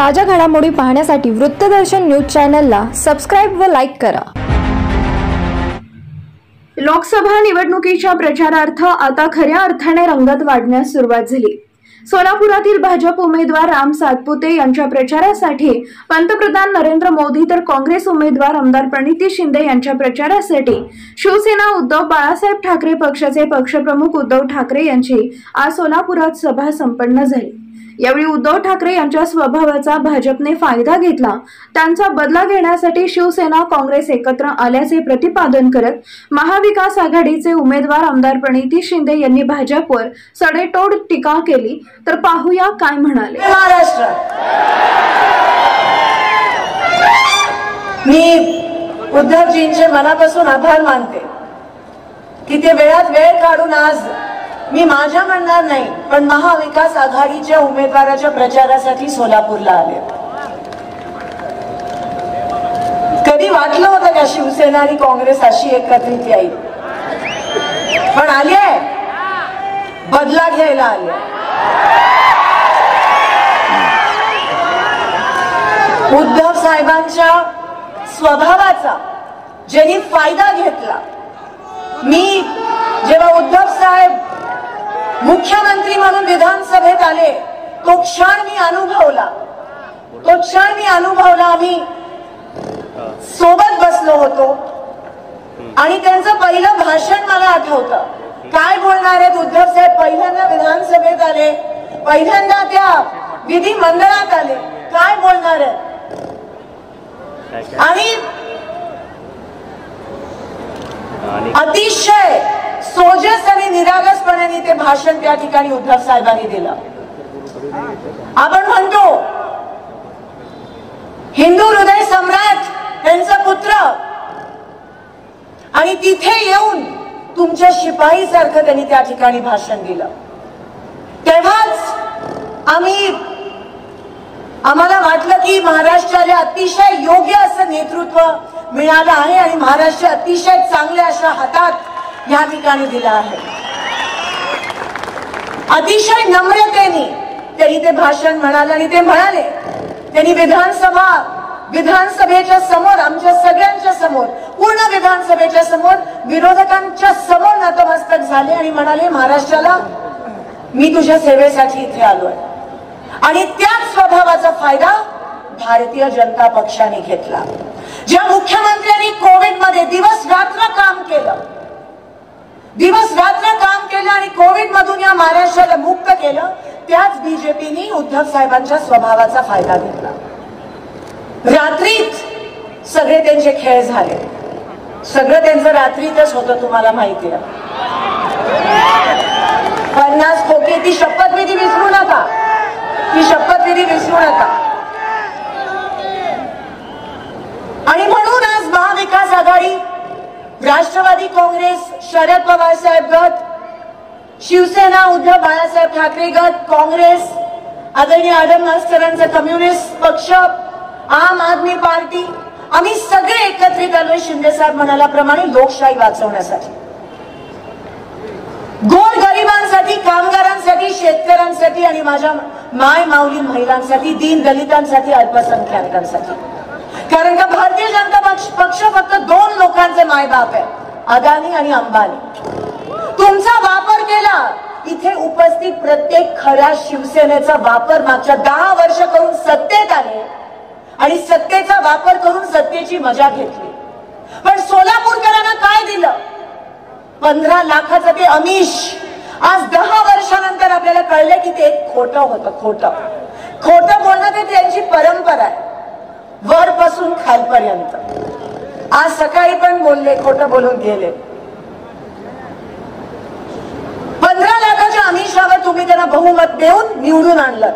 ताज्या घडामोडी पाहण्यासाठी वृत्तदर्शन न्यूज चॅनलला सबस्क्राइब व लाईक करा। लोकसभा निवडणुकीच्या प्रचारार्थ आता खऱ्या अर्थाने रंगत वाढण्यास सुरुवात झाली। सोलापुरातील भाजप उमेदवार राम सातपुते यांच्या प्रचारासाठी पंतप्रधान नरेंद्र मोदी तर काँग्रेस उमेदवार आमदार प्रणिती शिंदे यांच्या प्रचारासाठी शिवसेना उद्धव बाळासाहेब ठाकरे पक्षाचे पक्षप्रमुख उद्धव ठाकरे यांची आज सोलापुरात सभा संपन्न झाली। यावेळी उद्धव ठाकरे यांच्या स्वभावाचा भाजपने फायदा घेतला, त्यांचा बदला घेण्यासाठी शिवसेना काँग्रेस एकत्र आल्याचे प्रतिपादन करत महाविकास आघाडीचे उमेदवार आमदार प्रणिती शिंदे यांनी भाजपवर सडेतोड टीका केली। तर पाहूया काय म्हणाले। महाराष्ट्र मी उद्धवजींचे मनापासून आभार मानते की ते वेळात वेळ काढून आज मी माझ्या म्हणणार नाही पण महाविकास आघाडीच्या उमेदवाराच्या प्रचारासाठी सोलापूरला आले। कधी वाटलं होतं का शिवसेना आणि काँग्रेस अशी एकत्रित येईल, पण आली आहे, बदला घ्यायला आले। उद्धव साहेबांच्या स्वभावाचा ज्यांनी फायदा घेतला, मी जेव्हा उद्धव साहेब मुख्यमंत्री म्हणून विधानसभेत आले तो क्षण मी अनुभवला। आम्ही सोबत बसलो होतो आणि त्यांचं पहिलं भाषण मला आठवतं। काय बोलणार आहेत उद्धव साहेब, पहिल्यांदा विधानसभेत आले, पहिल्यांदा त्या विधिमंडळात आले, काय बोलणार आहेत आणि अतिशय सोजस आणि निरागसपणाने ते भाषण त्या ठिकाणी उद्धव साहेबांनी दिलं। आपण म्हणतो हिंदू हृदय सम्राट त्यांचा पुत्र, आणि तिथे येऊन तुमच्या शिपाई सारखं त्यांनी त्या ठिकाणी भाषण दिलं। तेव्हाच आम्हाला वाटलं की महाराष्ट्राला अतिशय योग्य असं नेतृत्व मिळालं आहे आणि महाराष्ट्र अतिशय चांगल्या अशा हातात या ठिकाणी दिला आहे। अतिशय नम्रतेने त्यांनी ते भाषण म्हणाले आणि ते म्हणाले, त्यांनी विधानसभेच्या समोर, आमच्या सगळ्यांच्या समोर, पूर्ण विधानसभेच्या समोर, विरोधकांच्या समोर नतमस्तक झाले आणि म्हणाले, महाराष्ट्राला मी तुझ्या सेवेसाठी इथे आलोय। आणि त्याच स्वभावाचा फायदा भारतीय जनता पक्षाने घेतला। ज्या मुख्यमंत्र्यांनी कोविडमध्ये दिवस रात्र काम केलं आणि कोविड मधून या महाराष्ट्राला मुक्त केलं, त्याच बीजेपीने उद्धव साहेबांच्या स्वभावाचा फायदा घेतला। रात्रीत सगळे त्यांचे खेळ झाले, सगळं त्यांचं रात्रीतच होतं, तुम्हाला माहिती आहे। 50 खोके, ती शपथविधी विसरू नका, आणि म्हणून आज महाविकास आघाडी, राष्ट्रवादी काँग्रेस, शरद पवार साहेब गट, शिवसेना उद्धव बाळासाहेब ठाकरे गट, काँग्रेस, आदरणीय आडम मास्तरांचा कम्युनिस्ट पक्ष, आम आदमी पार्टी, आम्ही सगळे एकत्रित आलोय शिंदे साहेब म्हणाल्याप्रमाणे लोकशाही वाचवण्यासाठी, गोरगरिबांसाठी, कामगारांसाठी, शेतकऱ्यांसाठी आणि माझ्या माय माऊली महिलांसाठी, दीन दलितांसाठी, अल्पसंख्याकांसाठी। कारण का भारतीय जनता पक्ष फक्त 2 लोकांचे मायबाप आहे, अदानी आणि अंबानी। तुमचा वापर केला, इथे उपस्थित प्रत्येक खऱ्या शिवसेनेचा वापर मागच्या 10 वर्ष करून सत्तेत आले आणि सत्तेचा वापर करून सत्तेची मजा घेतली। पण सोलापूरकरांना काय दिलं? 15 लाखाचं ते आमिष। आज 10 वर्षानंतर आपल्याला कळलं की ते एक खोटं होतं। खोटं बोलणं ते त्यांची परंपरा आहे, वरपासून खालपर्यंत। आज सकाळी पण बोलले, खोटं बोलून गेले। 15 लाखाच्या आमिषावर तुम्ही त्यांना बहुमत देऊन निवडून आणलं।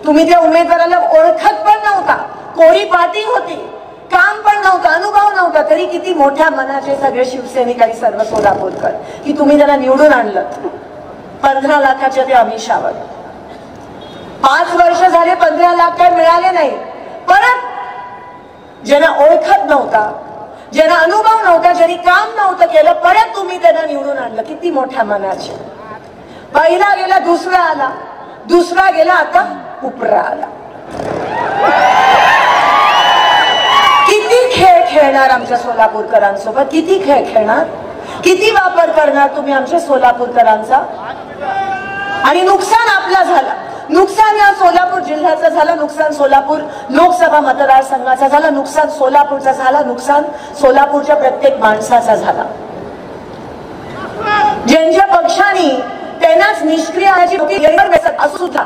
तुम्ही त्या उमेदवाराला ओळखत पण नव्हता, कोरी पाटी होती, काम पण नव्हतं, अनुभव नव्हता, तरी किती मोठ्या मनाचे सगळे शिवसैनिक आणि सर्व सोलापूरकर की तुम्ही त्यांना निवडून आणलं 15 लाखाच्या त्या आमिषावर। 5 वर्ष झाले, 15 लाख काय मिळाले नाही। परत ज्यांना ओळखत नव्हता, ज्यांना अनुभव नव्हता, ज्यांनी काम नव्हतं केलं, परत तुम्ही त्यांना निवडून आणलं। किती मोठ्या मनाचे। पहिला गेला, दुसरा आला, दुसरा गेला, आता उपरा आला। खेळणार आमच्या सोलापूरकरांसोबत? किती खेळ खेळणार? किती वापर करणार तुम्ही आमच्या सोलापूरकरांचा? आणि नुकसान आपला झाला, नुकसान या सोलापूर जिल्ह्याचं झालं, नुकसान सोलापूर लोकसभा मतदारसंघाचा झाला, नुकसान सोलापूरचा झाला, नुकसान सोलापूरच्या प्रत्येक माणसाचा झाला. ज्यांच्या पक्षाने त्यांनाच निष्क्रिय असू सुद्धा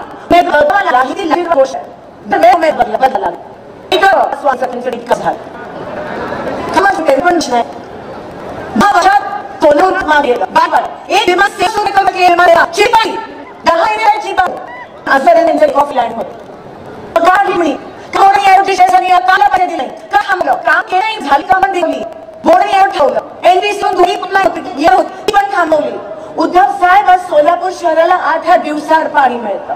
उद्धव साहेब आज सोलापूर शहराला 8 दिवसाआड पाणी मिळतं.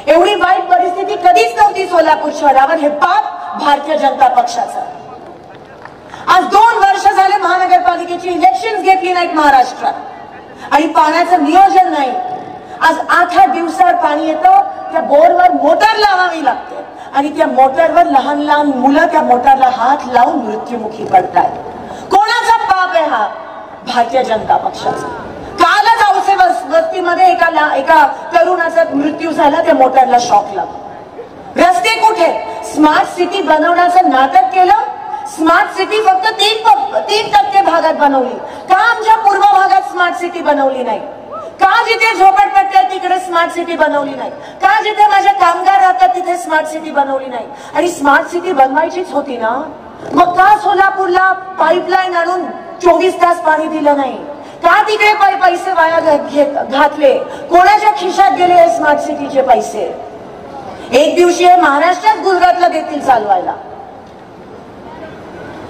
एवढी वाईट परिस्थिती कधीच नव्हती सोलापूर शहरावर. हे पाप भारतीय जनता पक्षाचं. आज 2 वर्ष झाले महानगरपालिकेची इलेक्शन घेतली नाहीत महाराष्ट्रात आणि पाण्याचं नियोजन नाही. आज 8 दिवसाआड पाणी येतं. त्या बोरवर मोटर लावावी लागते आणि त्या मोटरवर लहान लहान मुलं त्या मोटरला हात लावून मृत्युमुखी पडतात. कोणाचा पाप आहे हा? भारतीय जनता पक्षाचा. कालच औसे वस्तीमध्ये एका तरुणाचा मृत्यू झाला, त्या मोटरला शॉक लागला. रस्ते कुठे? स्मार्ट सिटी बनवण्याचं नाटक केलं. स्मार्ट सिटी फक्त 3% भागात बनवली. का आमच्या पूर्व भागात स्मार्ट सिटी बनवली नाही? का जिथे झोपडपट्ट्या तिकडे स्मार्ट सिटी बनवली नाही? का जिथे माझे कामगार राहतात तिथे स्मार्ट सिटी बनवली नाही? आणि स्मार्ट सिटी बनवायचीच होती ना, मग का सोलापूरला पाईपलाईन आणून 24 तास पाणी दिलं नाही? का तिकडे पैसे वाया घातले? कोणाच्या खिशात गेले हे स्मार्ट सिटीचे पैसे? एक दिवशी हे महाराष्ट्रात गुजरातला देतील चालवायला.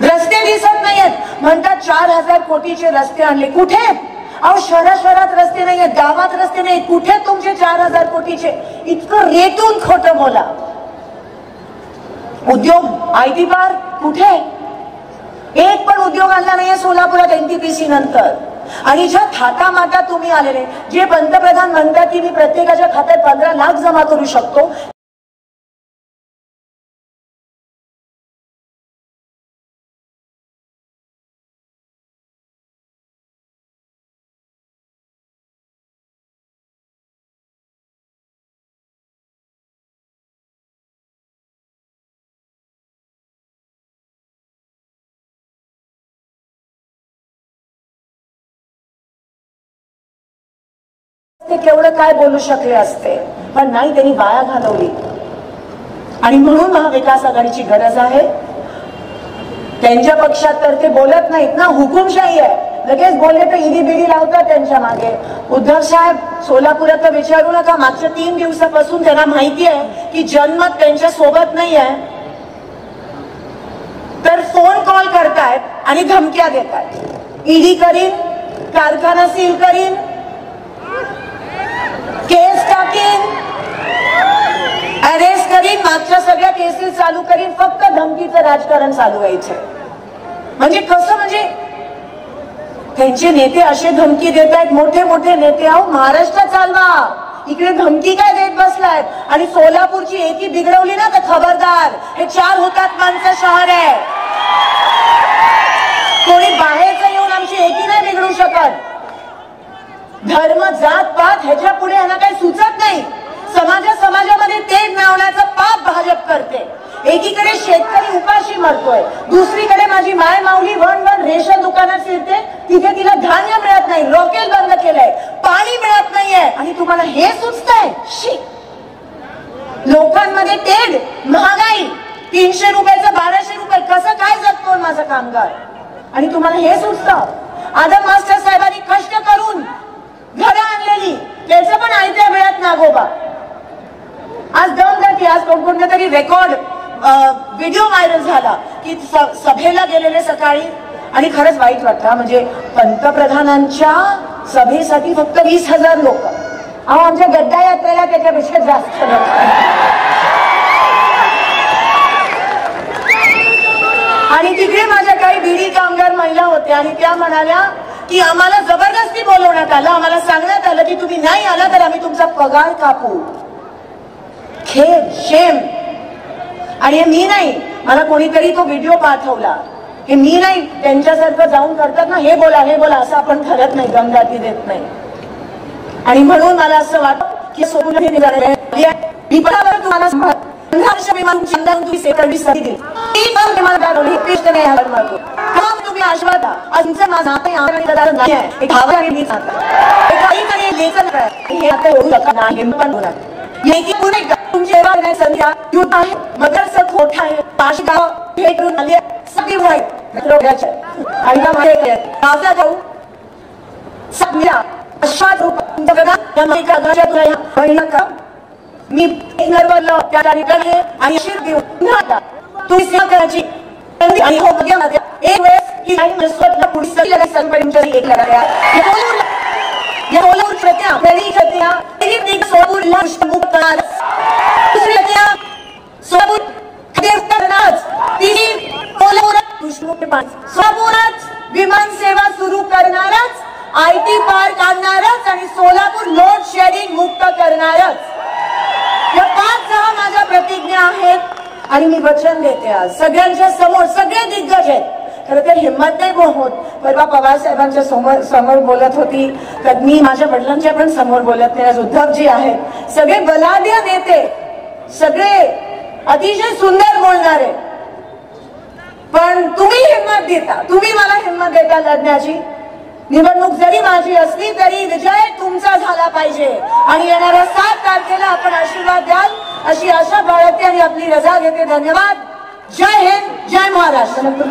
रस्ते दिसत नाहीयेत म्हणतात 4000 कोटीचे रस्ते आणले. कुठे? अहो शहरात रस्ते नाहीयेत, गावात रस्ते नाहीत. कुठे तुमचे 4000 कोटीचे? इतकं रेटून खोटं बोला. उद्योग IT पार्क कुठे? एक पण उद्योग आणला नाहीये सोलापुरात NTPC नंतर. आणि ज्या थाटामाटा तुम्ही आलेले, जे पंतप्रधान म्हणतात की मी प्रत्येकाच्या खात्यात 15 लाख जमा करू शकतो, ते केवढं काय बोलू शकले असते, पण नाही, त्यांनी वाया घालवली. आणि म्हणून महाविकास आघाडीची गरज आहे. त्यांच्या पक्षात तर ते बोलत नाहीत ना, हुकुमशाही आहे. लगेच बोलले तर ईडी बिडी लावतात त्यांच्या मागे. उद्धव साहेब सोलापुरात तर विचारू नका. मागच्या 3 दिवसापासून त्यांना माहिती आहे की जनमत त्यांच्या सोबत नाही आहे, तर फोन कॉल करतायत आणि धमक्या देतात. ईडी करीन, कारखाना सील करीन, केस टाकीन, अरेस्ट करीन, मागच्या सगळ्या केसेस चालू करीन. फक्त धमकीचं राजकारण चालू व्हायचंय. म्हणजे कसं? म्हणजे त्यांचे नेते असे धमकी देत आहेत, मोठे मोठे नेते. अहो महाराष्ट्र चालवा, इकडे धमकी काय देत बसलायत? आणि सोलापूरची एकी बिघडवली ना तर खबरदार. हे 4 हुतात्म्यांचं शहर आहे. कोणी बाहेरचं येऊन आमची एकी नाही बिघडू शकत. धर्म, जात पात ह्याच्या पुढे यांना काही सुचत नाही. समाजामध्ये तेढ मिळवण्याचं पाप भाजप करते. एकीकडे शेतकरी उपाशी मरतोय, दुसरीकडे माझी माय माऊली वन रेशन दुकानात फिरते, तिथे तिला धान्य मिळत नाही, रॉकेल बंद केलंय, पाणी मिळत नाहीये, आणि तुम्हाला हे सुचतंय? लोकांमध्ये तेढ, महागाई, 300 रुपयाचं 1200 रुपये, कसं काय जगतोय माझा कामगार? आणि तुम्हाला हे सुचतं? आदम मास्टर साहेबांनी कष्ट करून घरं आणलेली, त्याचं पण ऐकल्या मिळत नागोबा. आज दमदाटी, आज कोणत्या तरी रेकॉर्ड व्हिडिओ व्हायरल झाला की सभेला गेलेले सकाळी, आणि खरंच वाईट वाटतं. म्हणजे पंतप्रधानांच्या सभेसाठी फक्त 20,000 लोक. अहो आमच्या गड्डा यात्रेला त्याच्यापेक्षा जास्त लोक. आणि तिकडे माझ्या काही बीडी कामगार महिला होत्या आणि त्या म्हणाल्या की आम्हाला जबरदस्ती बोलवण्यात आलं, आम्हाला सांगण्यात आलं की तुम्ही नाही आला तर आम्ही तुमचा पगार कापू. खेद, शेम. आणि मी नाही, मला कोणीतरी तो व्हिडिओ पाठवला. हे मी नाही, त्यांच्यासारखं जाऊन करतात ना, हे बोला असं आपण ठरत नाही, दमदाटी देत नाही. आणि म्हणून मला असं वाटतं की मी बरोबर तुम्हाला 15 वर्ष विमान चिंतन तुम्ही सेक्रेटरी समिती दिली, ती पण तुम्हाला तुम्ही आशीर्वाद तुमचं माझं नातं नाही आहे, एक भाव आणि मी काही लेखन हे आता होऊ शकत नाही, हे पण होणार लेखी पुणे तुमची संध्या युद्ध आहे, मदरचं खोट आहे, ताशगाव भेटून आली सगळी वाईट आणि माझा जाऊ सगळ्या अश्वात रूप मी नरवरलं त्या ठिकाणी आणि शीर देऊ तुम्ही सेवा करायची आणि हो बघा एक वेळेस की नाही स्वतः पुढे सगळ्या संपर्क एक लगाया या बोलून प्रत्या पहिली प्रत्या एक सोलापूरला पुष्पमुक्त दुसरी प्रत्या सोलापूर देवतानाच तिने कोल्हापुरात पुष्पमुक्त सोलापुरात विमान सेवा सुरू करणारच, IT पार्क आणणारच आणि सोलापूर लोड शेडिंग मुक्त करणारच. या 5-6 माझ्या प्रतिज्ञा आहेत आणि मी वचन देते आज सगळ्यांच्या समोर. सगळे दिग्गज आहेत, खरं तर हिंमत नाही होत. परवा पवार साहेबांच्या समोर बोलत होती, तर मी माझ्या वडिलांच्या पण समोर बोलत नाही. आज उद्धवजी आहेत, सगळे बलाढ्य नेते, सगळे अतिशय सुंदर बोलणारे, पण तुम्ही हिंमत देता, तुम्ही मला हिंमत देता लढण्याची. निवडणूक जरी माझी असली तरी विजय तुमचा झाला पाहिजे आणि येणाऱ्या 7 तारखेला आपण आशीर्वाद द्याल अशी आशा बाळगते आणि आपली रजा घेते. धन्यवाद. जय हिंद, जय महाराष्ट्र.